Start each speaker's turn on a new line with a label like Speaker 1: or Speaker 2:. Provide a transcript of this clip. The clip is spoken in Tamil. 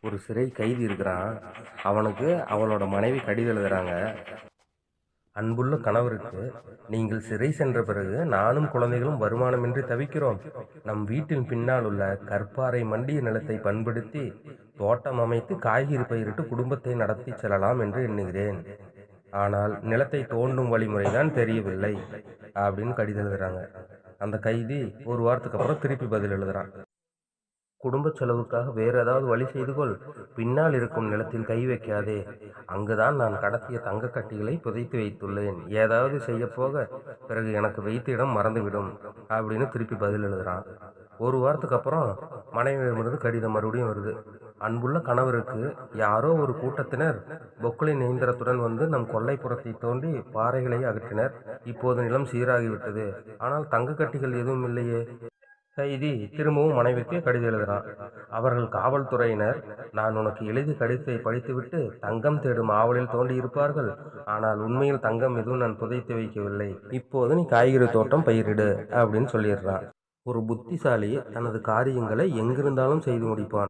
Speaker 1: ஒரு சிறை கைதி இருக்கிறான். அவனுக்கு அவளோட மனைவி கடிதம் எழுதுறாங்க. அன்புள்ள கணவருக்கு, நீங்கள் சிறை சென்ற பிறகு நானும் குழந்தைகளும் வருமானமின்றி தவிக்கிறோம். நம் வீட்டின் பின்னால் உள்ள கற்பாறை மண்டிய நிலத்தை பண்படுத்தி தோட்டம் அமைத்து காய்கறி பயிரிட்டு குடும்பத்தை நடத்தி செல்லலாம் என்று எண்ணுகிறேன். ஆனால் நிலத்தை தோண்டும் வழிமுறைதான் தெரியவில்லை அப்படின்னு கடிதம் எழுதுறாங்க. அந்த கைதி ஒரு வாரத்துக்கு அப்புறம் திருப்பி பதில் எழுதுறான். குடும்ப செலவுக்காக வேறு ஏதாவது வழி செய்து கொள். பின்னால் இருக்கும் நிலத்தில் கை வைக்காதே. அங்குதான் நான் கடத்திய தங்க கட்டிகளை புதைத்து வைத்துள்ளேன். ஏதாவது செய்ய போக பிறகு எனக்கு வைத்த இடம் மறந்துவிடும் அப்படின்னு திருப்பி பதில் எழுதுறான். ஒரு வாரத்துக்கு அப்புறம் மனைவியிடமிருந்து கடிதம் மறுபடியும் வருது. அன்புள்ள கணவருக்கு, யாரோ ஒரு கூட்டத்தினர் பொக்களின் இயந்திரத்துடன் வந்து நம் கொல்லைப்புறத்தை தோண்டி பாறைகளை அகற்றினர். இப்போது நிலம் சீராகிவிட்டது. ஆனால் தங்க கட்டிகள் எதுவும் இல்லையே. கைதி திரும்பவும் மனைவிக்கு கடிதம் எழுதுறான். அவர்கள் காவல்துறையினர், நான் உனக்கு எழுதிய கடிதத்தை படித்துவிட்டு தங்கம் தேடும் ஆவலில் தோண்டி இருப்பார்கள். ஆனால் உண்மையில் தங்கம் எதுவும் நான் புதைத்து வைக்கவில்லை. இப்போது நீ காய்கறி தோட்டம் பயிரிடு அப்படின்னு சொல்லிடுறான். ஒரு புத்திசாலி தனது காரியங்களை எங்கிருந்தாலும் செய்து முடிப்பான்.